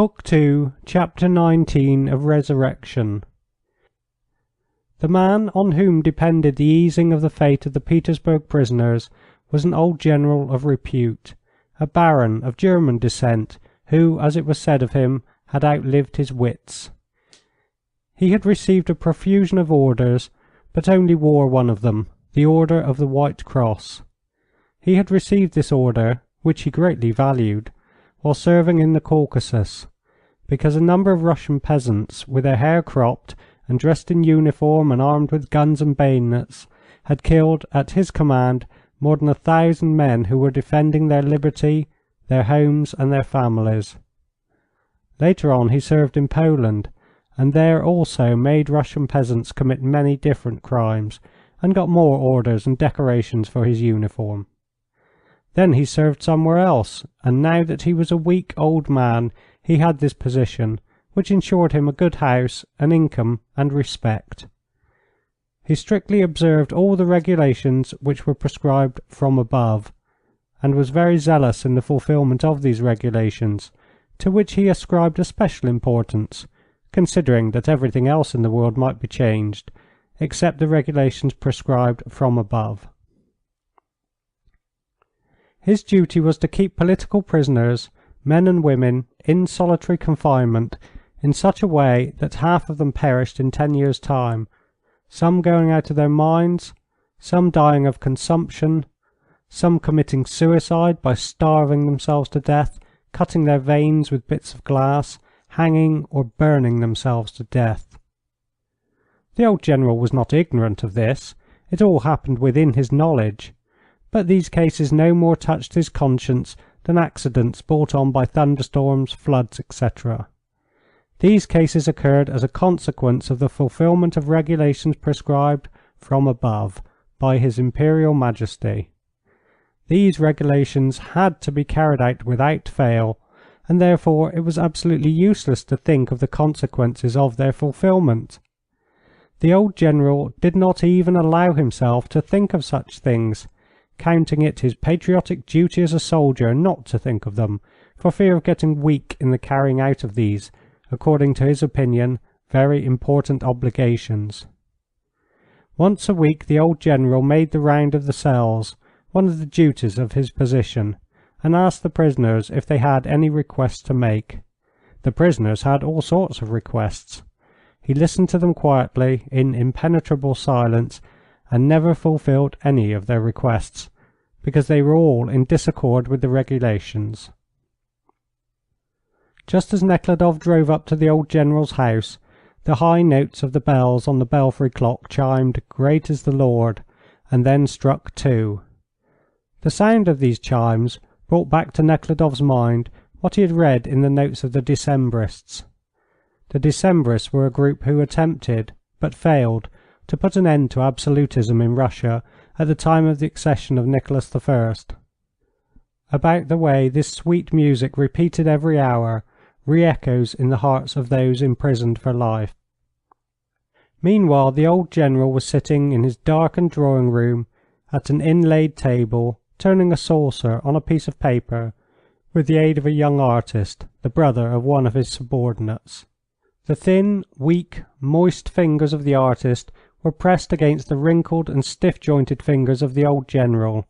Book 2, Chapter 19 of Resurrection. The man on whom depended the easing of the fate of the Petersburg prisoners was an old general of repute, a baron of German descent who, as it was said of him, had outlived his wits. He had received a profusion of orders, but only wore one of them, the Order of the White Cross. He had received this order, which he greatly valued, while serving in the Caucasus, because a number of Russian peasants, with their hair cropped and dressed in uniform and armed with guns and bayonets, had killed, at his command, more than 1,000 men who were defending their liberty, their homes, and their families. Later on he served in Poland, and there also made Russian peasants commit many different crimes, and got more orders and decorations for his uniform. Then he served somewhere else, and now that he was a weak old man he had this position, which ensured him a good house, an income, and respect. He strictly observed all the regulations which were prescribed from above, and was very zealous in the fulfilment of these regulations, to which he ascribed a special importance, considering that everything else in the world might be changed, except the regulations prescribed from above. His duty was to keep political prisoners, men and women, in solitary confinement in such a way that half of them perished in 10 years' time, some going out of their minds, some dying of consumption, some committing suicide by starving themselves to death, cutting their veins with bits of glass, hanging or burning themselves to death. The old general was not ignorant of this. It all happened within his knowledge. But these cases no more touched his conscience than accidents brought on by thunderstorms, floods, etc. These cases occurred as a consequence of the fulfilment of regulations prescribed from above by His Imperial Majesty. These regulations had to be carried out without fail, and therefore it was absolutely useless to think of the consequences of their fulfilment. The old general did not even allow himself to think of such things, counting it his patriotic duty as a soldier not to think of them, for fear of getting weak in the carrying out of these, according to his opinion, very important obligations. Once a week the old general made the round of the cells, one of the duties of his position, and asked the prisoners if they had any requests to make. The prisoners had all sorts of requests. He listened to them quietly, in impenetrable silence, and never fulfilled any of their requests, because they were all in disaccord with the regulations. Just as Nekhludoff drove up to the old general's house, the high notes of the bells on the belfry clock chimed "Great is the Lord," and then struck 2. The sound of these chimes brought back to Nekhludoff's mind what he had read in the notes of the Decembrists. The Decembrists were a group who attempted, but failed, to put an end to absolutism in Russia at the time of the accession of Nicholas I. About the way this sweet music repeated every hour re-echoes in the hearts of those imprisoned for life. Meanwhile the old general was sitting in his darkened drawing-room at an inlaid table, turning a saucer on a piece of paper with the aid of a young artist, the brother of one of his subordinates. The thin, weak, moist fingers of the artist were pressed against the wrinkled and stiff-jointed fingers of the old general,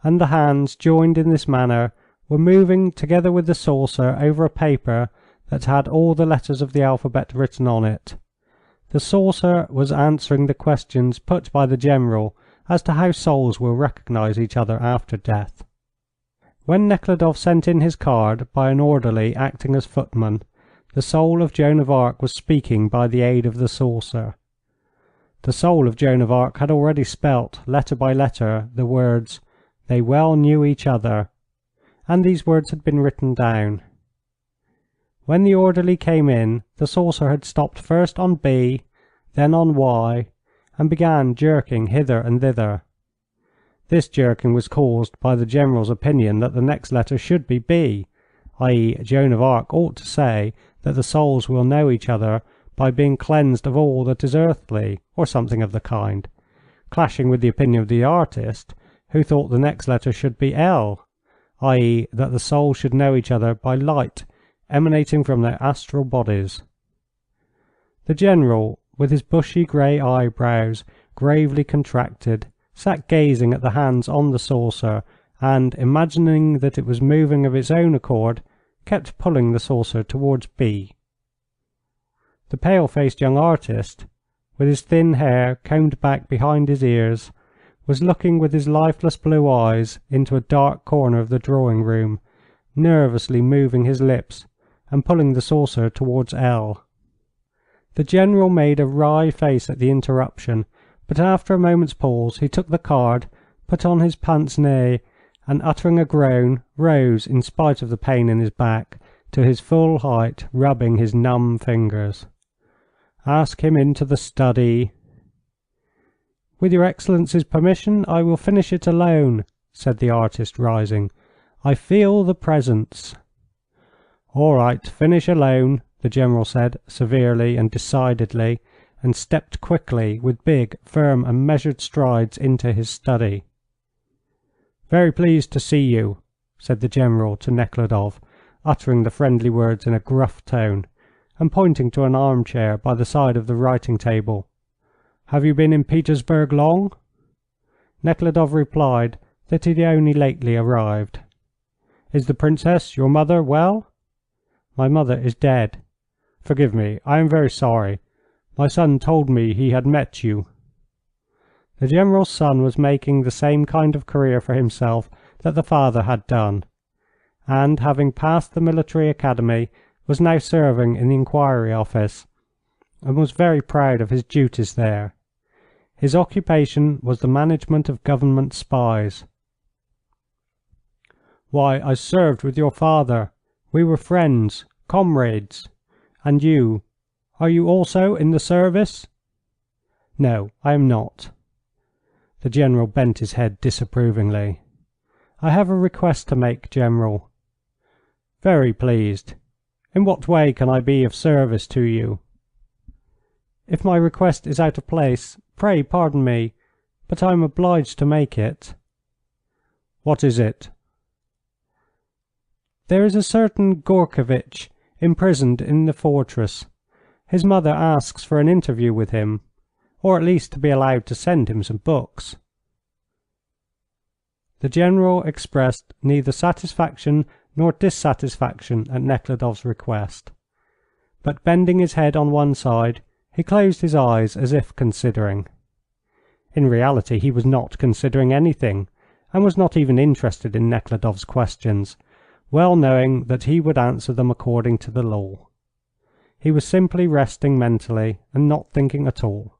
and the hands, joined in this manner, were moving together with the saucer over a paper that had all the letters of the alphabet written on it. The saucer was answering the questions put by the general as to how souls will recognize each other after death. When Nekhludoff sent in his card by an orderly acting as footman, the soul of Joan of Arc was speaking by the aid of the saucer. The soul of Joan of Arc had already spelt, letter by letter, the words, "They well knew each other," and these words had been written down. When the orderly came in, the saucer had stopped first on B, then on Y, and began jerking hither and thither. This jerking was caused by the general's opinion that the next letter should be B, i.e., Joan of Arc ought to say that the souls will know each other by being cleansed of all that is earthly, or something of the kind, clashing with the opinion of the artist, who thought the next letter should be L, i.e., that the souls should know each other by light emanating from their astral bodies. The General, with his bushy grey eyebrows gravely contracted, sat gazing at the hands on the saucer and, imagining that it was moving of its own accord, kept pulling the saucer towards B. The pale-faced young artist, with his thin hair combed back behind his ears, was looking with his lifeless blue eyes into a dark corner of the drawing-room, nervously moving his lips and pulling the saucer towards L. The General made a wry face at the interruption, but after a moment's pause he took the card, put on his pince-nez, and uttering a groan, rose, in spite of the pain in his back, to his full height, rubbing his numb fingers. "Ask him into the study." "With your Excellency's permission, I will finish it alone," said the artist, rising. "I feel the presence." "All right, finish alone," the General said, severely and decidedly, and stepped quickly, with big, firm and measured strides, into his study. "Very pleased to see you," said the General to Nekhludoff, uttering the friendly words in a gruff tone, and pointing to an armchair by the side of the writing-table. "Have you been in Petersburg long?" Nekhludoff replied that he had only lately arrived. "Is the Princess, your mother, well?" "My mother is dead." "Forgive me, I am very sorry. My son told me he had met you." The General's son was making the same kind of career for himself that the father had done, and, having passed the military academy, was now serving in the inquiry office, and was very proud of his duties there. His occupation was the management of government spies. "Why, I served with your father. We were friends, comrades. And you, are you also in the service?" "No, I am not." The General bent his head disapprovingly. "I have a request to make, General." "Very pleased. In what way can I be of service to you?" "If my request is out of place, pray pardon me, but I am obliged to make it." "What is it?" "There is a certain Gourkevitch imprisoned in the fortress. His mother asks for an interview with him, or at least to be allowed to send him some books." The General expressed neither satisfaction nor dissatisfaction at Nekhludoff's request, but bending his head on one side, he closed his eyes as if considering. In reality he was not considering anything, and was not even interested in Nekhludoff's questions, well knowing that he would answer them according to the law. He was simply resting mentally, and not thinking at all.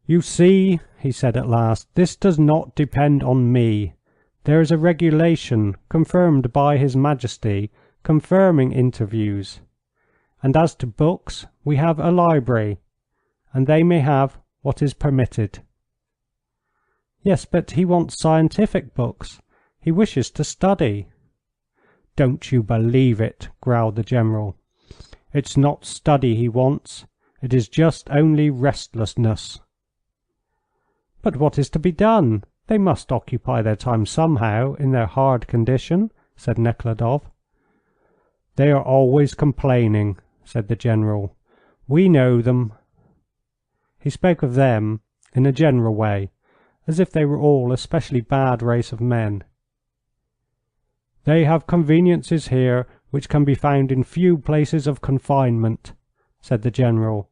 "You see," he said at last, "this does not depend on me. There is a regulation, confirmed by His Majesty, confirming interviews. And as to books, we have a library, and they may have what is permitted." "Yes, but he wants scientific books. He wishes to study." "Don't you believe it," growled the General. "It's not study he wants. It is just only restlessness." "But what is to be done? They must occupy their time somehow in their hard condition," said Nekhludoff. "They are always complaining," said the General. "We know them." He spoke of them in a general way, as if they were all a specially bad race of men. "They have conveniences here which can be found in few places of confinement," said the General,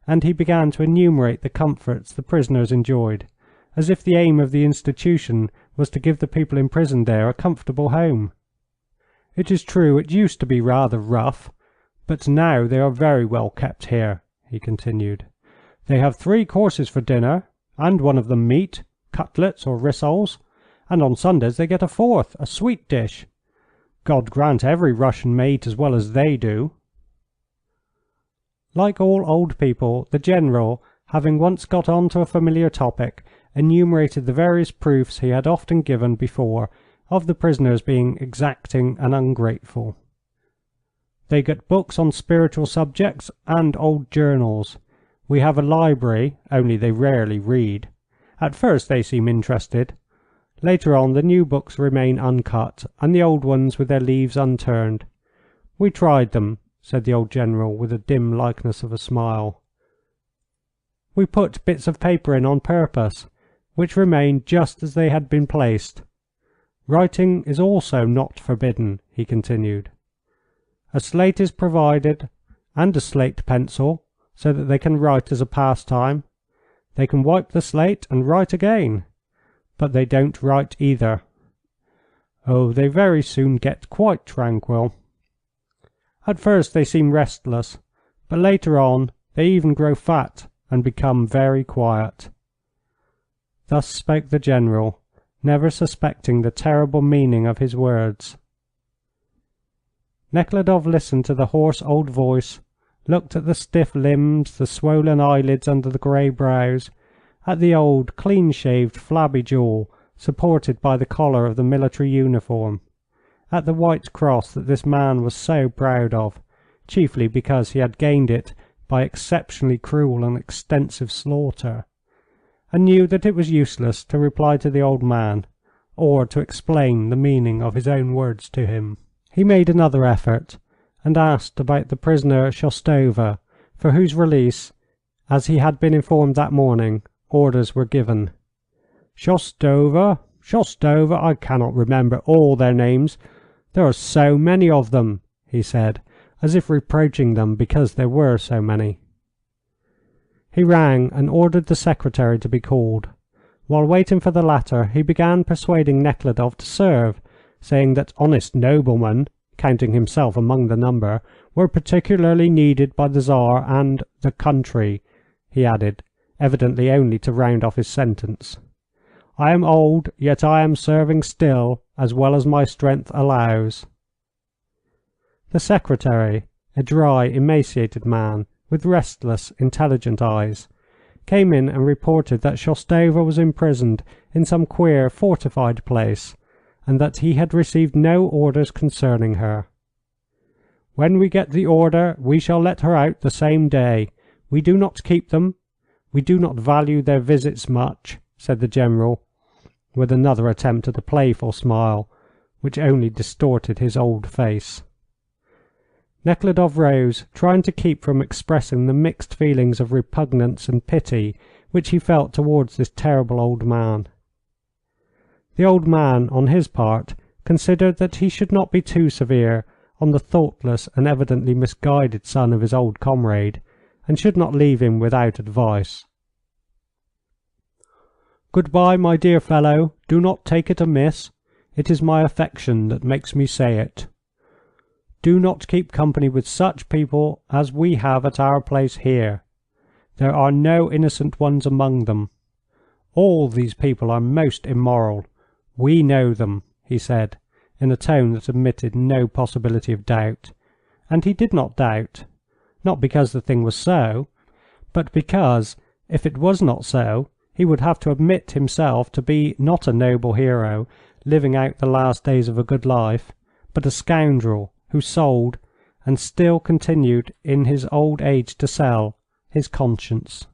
and he began to enumerate the comforts the prisoners enjoyed, as if the aim of the institution was to give the people imprisoned there a comfortable home. "It is true it used to be rather rough, but now they are very well kept here," he continued. "They have 3 courses for dinner, and one of them meat, cutlets or rissoles, and on Sundays they get a 4th, a sweet dish. God grant every Russian may eat as well as they do." Like all old people, the General, having once got on to a familiar topic, enumerated the various proofs he had often given before of the prisoners being exacting and ungrateful. "They get books on spiritual subjects and old journals. We have a library, only they rarely read. At first they seem interested. Later on the new books remain uncut, and the old ones with their leaves unturned. We tried them, said the old General, with a dim likeness of a smile. We put bits of paper in on purpose, which remained just as they had been placed. Writing is also not forbidden, he continued. A slate is provided, and a slate pencil, so that they can write as a pastime. They can wipe the slate and write again, but they don't write either. Oh, they very soon get quite tranquil. At first they seem restless, but later on they even grow fat and become very quiet. Thus spoke the General, never suspecting the terrible meaning of his words. Nekhludoff listened to the hoarse old voice, looked at the stiff limbs, the swollen eyelids under the grey brows, at the old, clean-shaved, flabby jaw supported by the collar of the military uniform, at the white cross that this man was so proud of, chiefly because he had gained it by exceptionally cruel and extensive slaughter, and knew that it was useless to reply to the old man or to explain the meaning of his own words to him. He made another effort, and asked about the prisoner Shostova, for whose release, as he had been informed that morning, orders were given. Shostova, I cannot remember all their names. There are so many of them, he said, as if reproaching them because there were so many. He rang and ordered the secretary to be called. While waiting for the latter, he began persuading Nekhludoff to serve, saying that honest noblemen, counting himself among the number, were particularly needed by the Tsar and the country, he added, evidently only to round off his sentence. I am old, yet I am serving still, as well as my strength allows. The secretary, a dry, emaciated man, with restless, intelligent eyes, came in and reported that Shostova was imprisoned in some queer, fortified place, and that he had received no orders concerning her. When we get the order, we shall let her out the same day. We do not keep them. We do not value their visits much, said the General, with another attempt at a playful smile, which only distorted his old face. Nekhludoff rose, trying to keep from expressing the mixed feelings of repugnance and pity which he felt towards this terrible old man. The old man, on his part, considered that he should not be too severe on the thoughtless and evidently misguided son of his old comrade, and should not leave him without advice. "Good-bye, my dear fellow. Do not take it amiss. It is my affection that makes me say it. Do not keep company with such people as we have at our place here. There are no innocent ones among them. All these people are most immoral. We know them," he said, in a tone that admitted no possibility of doubt. And he did not doubt, not because the thing was so, but because, if it was not so, he would have to admit himself to be not a noble hero living out the last days of a good life, but a scoundrel who sold, and still continued in his old age to sell, his conscience.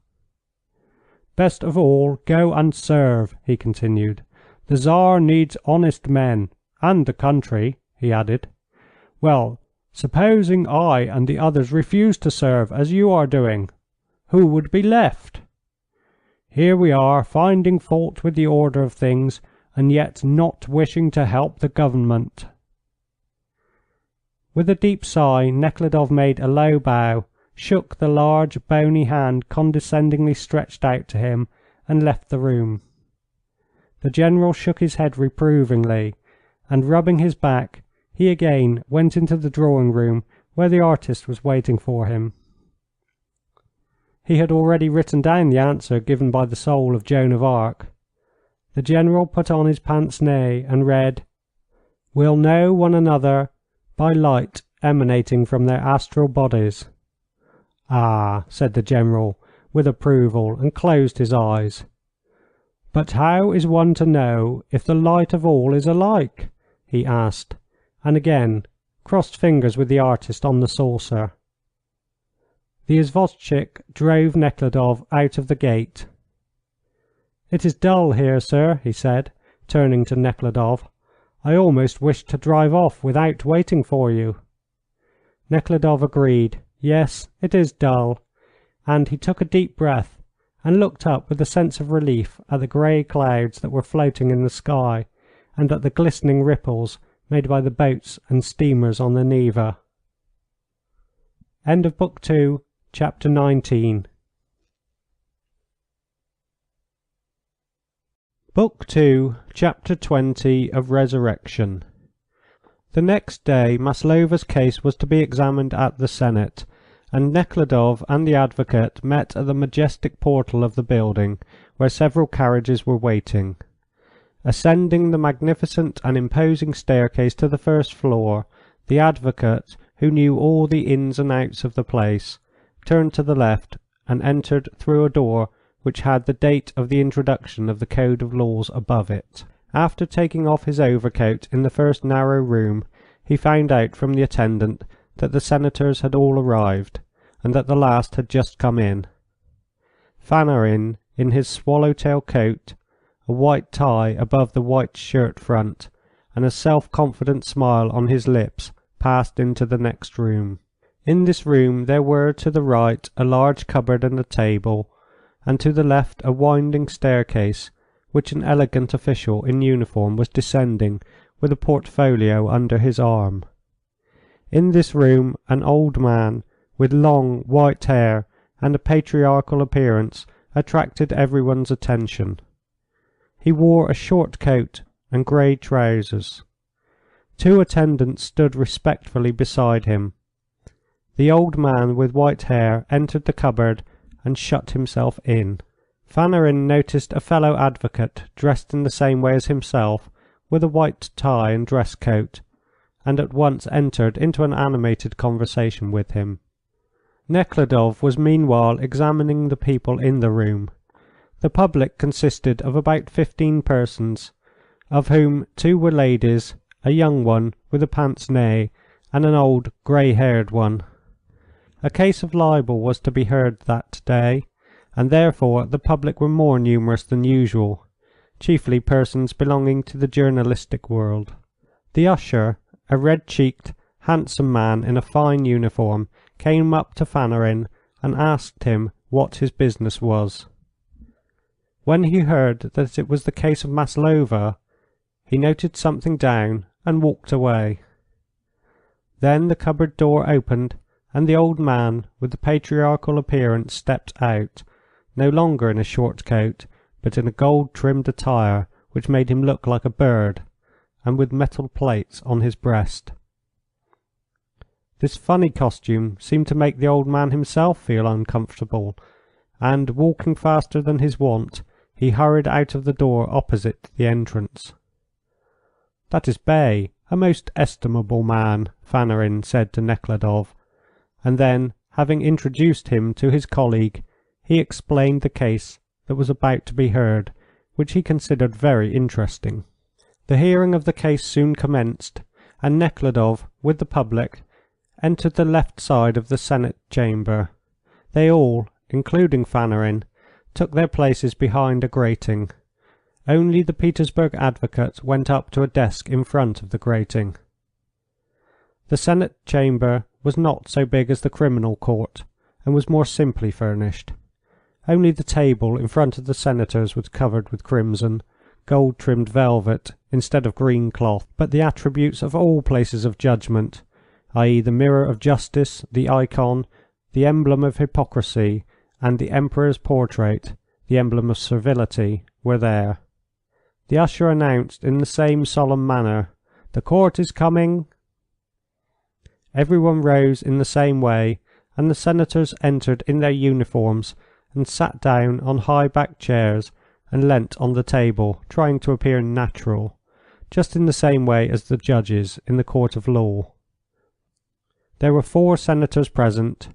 "Best of all, go and serve," he continued. "The Tsar needs honest men, and the country," he added. "Well, supposing I and the others refuse to serve as you are doing, who would be left? Here we are, finding fault with the order of things, and yet not wishing to help the government." With a deep sigh Nekhludoff made a low bow, shook the large, bony hand condescendingly stretched out to him, and left the room. The General shook his head reprovingly, and rubbing his back, he again went into the drawing-room where the artist was waiting for him. He had already written down the answer given by the soul of Joan of Arc. The General put on his pince-nez and read, "Will know one another by light emanating from their astral bodies." "Ah," said the General, with approval, and closed his eyes. "But how is one to know if the light of all is alike?" he asked, and again crossed fingers with the artist on the saucer. The izvozchik drove Nekhludoff out of the gate. "It is dull here, sir," he said. turning to Nekhludoff. "I almost wished to drive off without waiting for you." Nekhludoff agreed. "Yes, it is dull," and he took a deep breath and looked up with a sense of relief at the grey clouds that were floating in the sky, and at the glistening ripples made by the boats and steamers on the Neva. End of Book 2, Chapter 19. Book 2, Chapter 20 of Resurrection. The next day Maslova's case was to be examined at the Senate, and Nekhludoff and the advocate met at the majestic portal of the building, where several carriages were waiting. Ascending the magnificent and imposing staircase to the first floor, the advocate, who knew all the ins and outs of the place, turned to the left and entered through a door which had the date of the introduction of the Code of Laws above it. After taking off his overcoat in the first narrow room, he found out from the attendant that the senators had all arrived, and that the last had just come in. Fanarin, in his swallow-tail coat, a white tie above the white shirt front, and a self-confident smile on his lips, passed into the next room. In this room there were to the right a large cupboard and a table, and to the left a winding staircase, which an elegant official in uniform was descending with a portfolio under his arm. In this room an old man with long white hair and a patriarchal appearance attracted everyone's attention. He wore a short coat and grey trousers. Two attendants stood respectfully beside him. The old man with white hair entered the cupboard and shut himself in. Fanarin noticed a fellow advocate dressed in the same way as himself, with a white tie and dress coat, and at once entered into an animated conversation with him. Nekhludoff was meanwhile examining the people in the room. The public consisted of about 15 persons, of whom 2 were ladies, a young one with a pince-nez, and an old grey-haired one. A case of libel was to be heard that day, and therefore the public were more numerous than usual, chiefly persons belonging to the journalistic world. The usher, a red-cheeked, handsome man in a fine uniform, came up to Fanarin and asked him what his business was. When he heard that it was the case of Maslova, he noted something down and walked away. Then the cupboard door opened, and the old man with the patriarchal appearance stepped out, no longer in a short coat, but in a gold-trimmed attire which made him look like a bird, and with metal plates on his breast. This funny costume seemed to make the old man himself feel uncomfortable, and, walking faster than his wont, he hurried out of the door opposite the entrance. "That is Bay, a most estimable man," Fanarin said to Nekhludoff, and then, having introduced him to his colleague, he explained the case that was about to be heard, which he considered very interesting. The hearing of the case soon commenced, and Nekhludoff, with the public, entered the left side of the Senate chamber. They all, including Fanarin, took their places behind a grating. Only the Petersburg advocate went up to a desk in front of the grating. The Senate chamber was not so big as the criminal court, and was more simply furnished. Only the table in front of the senators was covered with crimson, gold-trimmed velvet instead of green cloth, but the attributes of all places of judgment, i.e. the mirror of justice, the icon, the emblem of hypocrisy, and the emperor's portrait, the emblem of servility, were there. The usher announced in the same solemn manner, "The court is coming." Everyone rose in the same way, and the senators entered in their uniforms and sat down on high-backed chairs and leant on the table, trying to appear natural, just in the same way as the judges in the court of law. There were 4 senators present: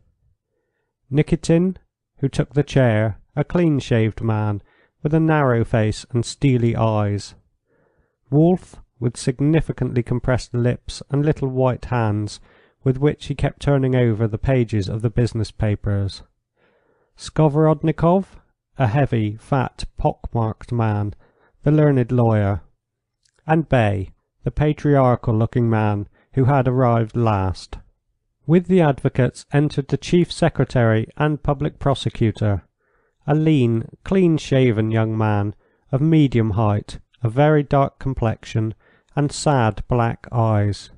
Nikitin, who took the chair, a clean-shaved man with a narrow face and steely eyes; Wolf, with significantly compressed lips and little white hands, with which he kept turning over the pages of the business papers; Skovorodnikov, a heavy, fat, pock-marked man, the learned lawyer; and Bay, the patriarchal-looking man who had arrived last. With the advocates entered the chief secretary and public prosecutor, a lean, clean-shaven young man of medium height, a very dark complexion, and sad black eyes.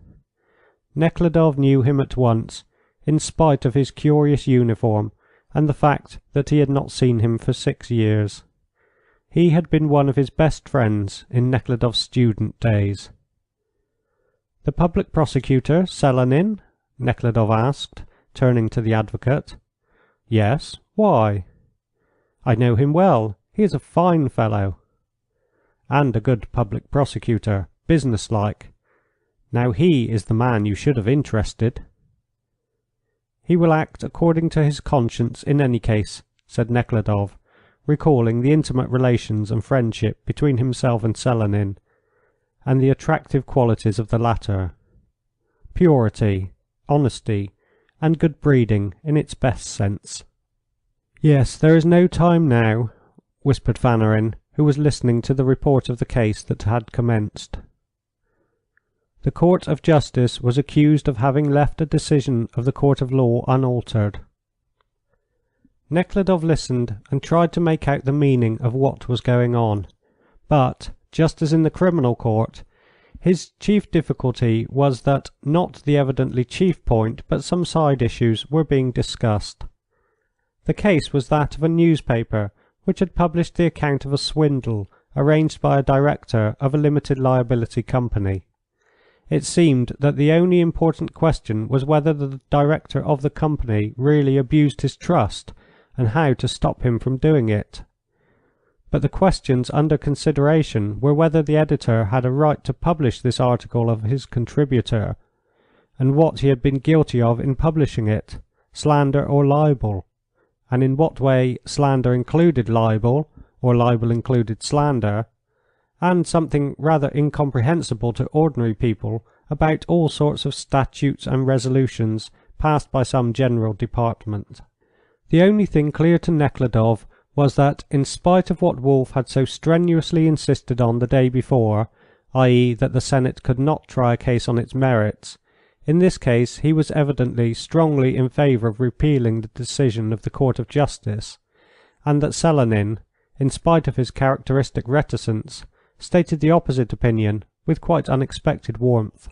Nekhludoff knew him at once, in spite of his curious uniform and the fact that he had not seen him for 6 years. He had been one of his best friends in Nekhludoff's student days. "The public prosecutor, Selenin?" Nekhludoff asked, turning to the advocate. "Yes. Why?" "I know him well. He is a fine fellow." "And a good public prosecutor, businesslike. Now he is the man you should have interested." "He will act according to his conscience in any case," said Nekhludoff, recalling the intimate relations and friendship between himself and Selenin, and the attractive qualities of the latter. Purity, honesty, and good breeding in its best sense. "Yes, there is no time now," whispered Fanarin, who was listening to the report of the case that had commenced. The Court of Justice was accused of having left a decision of the Court of Law unaltered. Nekhludoff listened and tried to make out the meaning of what was going on, but, just as in the criminal court, his chief difficulty was that not the evidently chief point, but some side issues were being discussed. The case was that of a newspaper which had published the account of a swindle arranged by a director of a limited liability company. It seemed that the only important question was whether the director of the company really abused his trust, and how to stop him from doing it. But the questions under consideration were whether the editor had a right to publish this article of his contributor, and what he had been guilty of in publishing it, slander or libel, and in what way slander included libel, or libel included slander, and something rather incomprehensible to ordinary people about all sorts of statutes and resolutions passed by some general department. The only thing clear to Nekhludoff was that, in spite of what Wolf had so strenuously insisted on the day before, i.e., that the Senate could not try a case on its merits, in this case he was evidently strongly in favour of repealing the decision of the Court of Justice, and that Selenin, in spite of his characteristic reticence, stated the opposite opinion with quite unexpected warmth.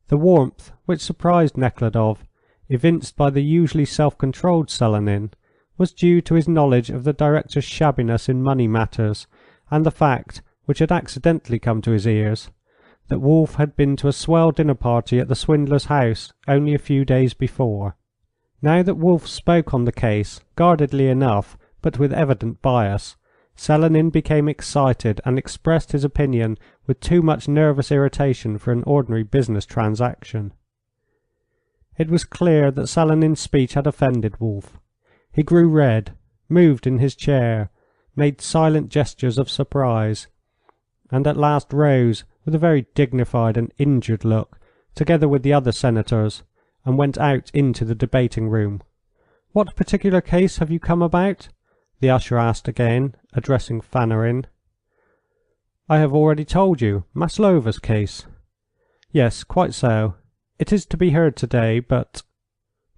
The warmth, which surprised Nekhludoff, evinced by the usually self-controlled Selenin, was due to his knowledge of the director's shabbiness in money matters, and the fact, which had accidentally come to his ears, that Wolf had been to a swell dinner party at the swindler's house only a few days before. Now that Wolf spoke on the case, guardedly enough, but with evident bias, Selenin became excited and expressed his opinion with too much nervous irritation for an ordinary business transaction. It was clear that Selenin's speech had offended Wolf. He grew red, moved in his chair, made silent gestures of surprise, and at last rose with a very dignified and injured look, together with the other senators, and went out into the debating room. "What particular case have you come about?" the usher asked again, addressing Fanarin. "I have already told you, Maslova's case." "Yes, quite so. It is to be heard today, but—"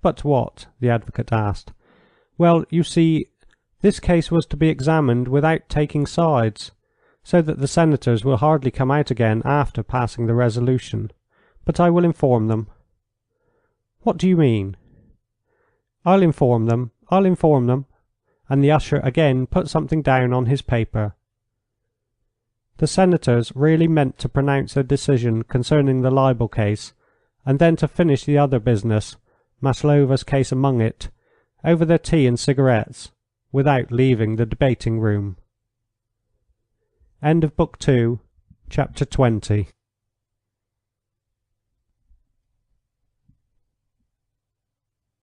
"But what?" the advocate asked. "Well, you see, this case was to be examined without taking sides, so that the senators will hardly come out again after passing the resolution. But I will inform them." "What do you mean?" I'll inform them, and the usher again put something down on his paper. The senators really meant to pronounce their decision concerning the libel case, and then to finish the other business, Maslova's case among it, over their tea and cigarettes, without leaving the debating room. End of Book 2, Chapter 20.